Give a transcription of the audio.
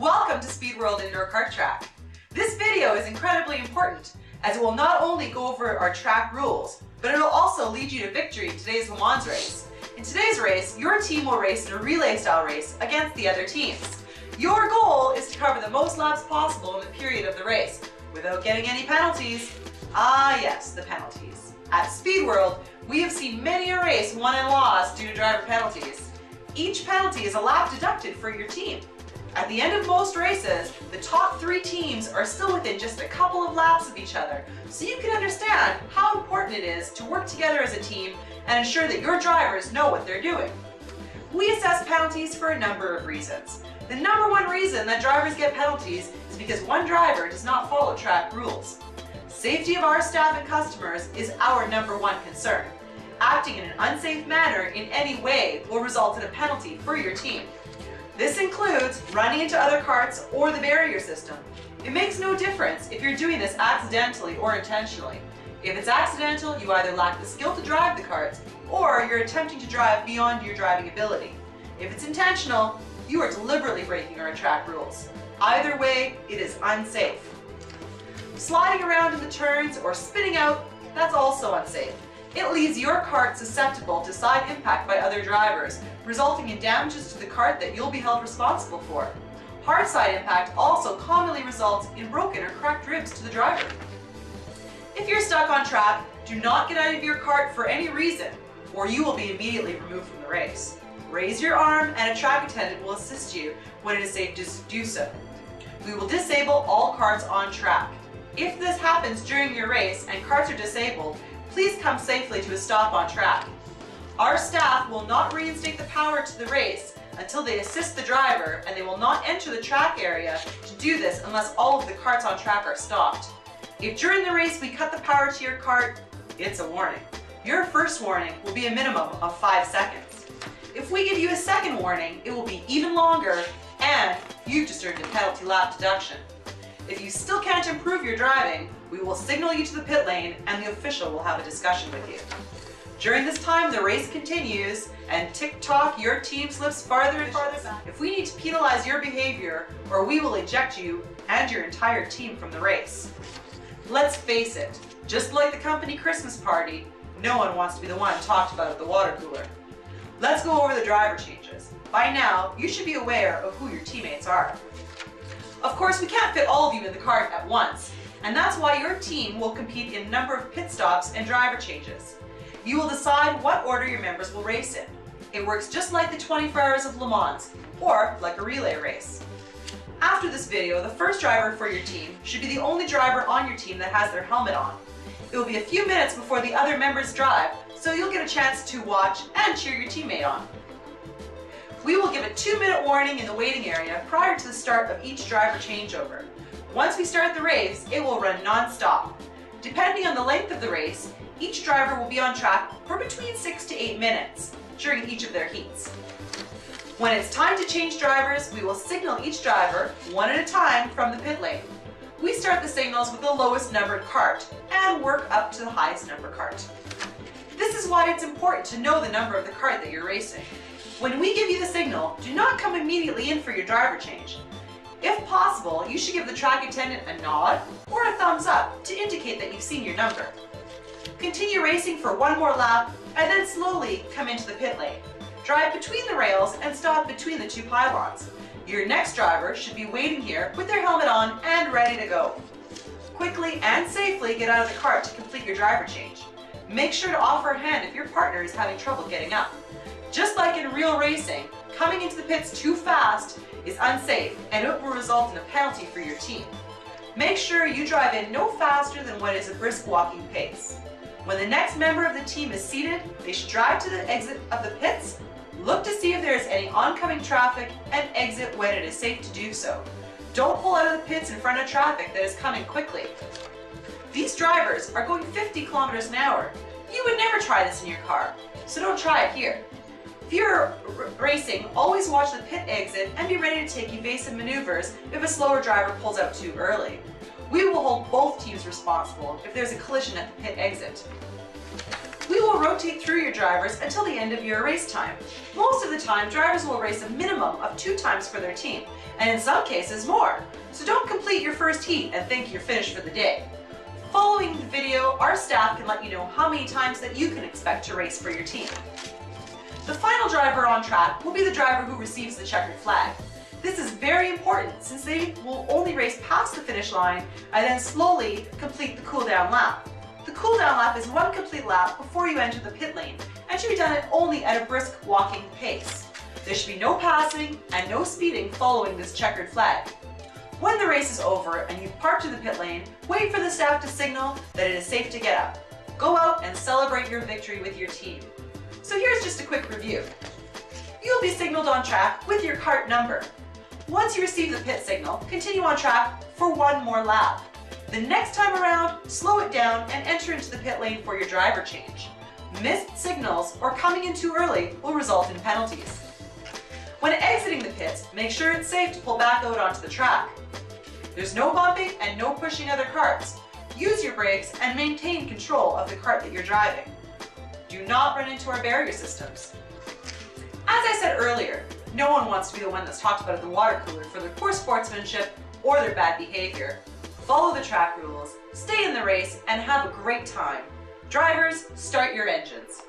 Welcome to Speedworld Indoor Kart Track. This video is incredibly important as it will not only go over our track rules, but it will also lead you to victory in today's Le Mans race. In today's race, your team will race in a relay style race against the other teams. Your goal is to cover the most laps possible in the period of the race without getting any penalties. Ah yes, the penalties. At Speedworld, we have seen many a race won and lost due to driver penalties. Each penalty is a lap deducted for your team. At the end of most races, the top 3 teams are still within just a couple of laps of each other, so you can understand how important it is to work together as a team and ensure that your drivers know what they're doing. We assess penalties for a number of reasons. The number one reason that drivers get penalties is because one driver does not follow track rules. Safety of our staff and customers is our number one concern. Acting in an unsafe manner in any way will result in a penalty for your team. This includes running into other carts or the barrier system. It makes no difference if you're doing this accidentally or intentionally. If it's accidental, you either lack the skill to drive the carts or you're attempting to drive beyond your driving ability. If it's intentional, you are deliberately breaking our track rules. Either way, it is unsafe. Sliding around in the turns or spinning out, that's also unsafe. It leaves your cart susceptible to side impact by other drivers, resulting in damages to the cart that you'll be held responsible for. Hard side impact also commonly results in broken or cracked ribs to the driver. If you're stuck on track, do not get out of your cart for any reason, or you will be immediately removed from the race. Raise your arm and a track attendant will assist you when it is safe to do so. We will disable all carts on track. If this happens during your race and carts are disabled, please come safely to a stop on track. Our staff will not reinstate the power to the race until they assist the driver, and they will not enter the track area to do this unless all of the carts on track are stopped. If during the race we cut the power to your cart, it's a warning. Your first warning will be a minimum of 5 seconds. If we give you a second warning, it will be even longer, and you've just earned a penalty lap deduction. If you still can't improve your driving, we will signal you to the pit lane and the official will have a discussion with you. During this time, the race continues and tick-tock, your team slips farther and farther back. If we need to penalize your behavior, or we will eject you and your entire team from the race. Let's face it, just like the company Christmas party, no one wants to be the one talked about at the water cooler. Let's go over the driver changes. By now, you should be aware of who your teammates are. Of course, we can't fit all of you in the cart at once, and that's why your team will compete in a number of pit stops and driver changes. You will decide what order your members will race in. It works just like the 24 Hours of Le Mans, or like a relay race. After this video, the first driver for your team should be the only driver on your team that has their helmet on. It will be a few minutes before the other members drive, so you'll get a chance to watch and cheer your teammate on. We will give a 2-minute warning in the waiting area prior to the start of each driver changeover. Once we start the race, it will run non-stop. Depending on the length of the race, each driver will be on track for between 6 to 8 minutes during each of their heats. When it's time to change drivers, we will signal each driver, one at a time, from the pit lane. We start the signals with the lowest numbered cart and work up to the highest number cart. This is why it's important to know the number of the cart that you're racing. When we give you the signal, do not come immediately in for your driver change. If possible, you should give the track attendant a nod or a thumbs up to indicate that you've seen your number. Continue racing for one more lap and then slowly come into the pit lane. Drive between the rails and stop between the 2 pylons. Your next driver should be waiting here with their helmet on and ready to go. Quickly and safely get out of the cart to complete your driver change. Make sure to offer a hand if your partner is having trouble getting up. Just like in real racing, coming into the pits too fast is unsafe and it will result in a penalty for your team. Make sure you drive in no faster than what is a brisk walking pace. When the next member of the team is seated, they should drive to the exit of the pits, look to see if there is any oncoming traffic, and exit when it is safe to do so. Don't pull out of the pits in front of traffic that is coming quickly. These drivers are going 50 kilometers an hour. You would never try this in your car, so don't try it here. If you're racing, always watch the pit exit and be ready to take evasive maneuvers if a slower driver pulls out too early. We will hold both teams responsible if there's a collision at the pit exit. We will rotate through your drivers until the end of your race time. Most of the time, drivers will race a minimum of 2 times for their team, and in some cases more. So don't complete your first heat and think you're finished for the day. Following the video, our staff can let you know how many times that you can expect to race for your team. The final driver on track will be the driver who receives the checkered flag. This is very important since they will only race past the finish line and then slowly complete the cool down lap. The cool down lap is 1 complete lap before you enter the pit lane and should be done only at a brisk walking pace. There should be no passing and no speeding following this checkered flag. When the race is over and you've parked in the pit lane, wait for the staff to signal that it is safe to get up. Go out and celebrate your victory with your team. So here's just a quick review. You'll be signaled on track with your cart number. Once you receive the pit signal, continue on track for 1 more lap. The next time around, slow it down and enter into the pit lane for your driver change. Missed signals or coming in too early will result in penalties. When exiting the pits, make sure it's safe to pull back out onto the track. There's no bumping and no pushing other carts. Use your brakes and maintain control of the cart that you're driving. Do not run into our barrier systems. As I said earlier, no one wants to be the one that's talked about at the water cooler for their poor sportsmanship or their bad behavior. Follow the track rules, stay in the race, and have a great time. Drivers, start your engines.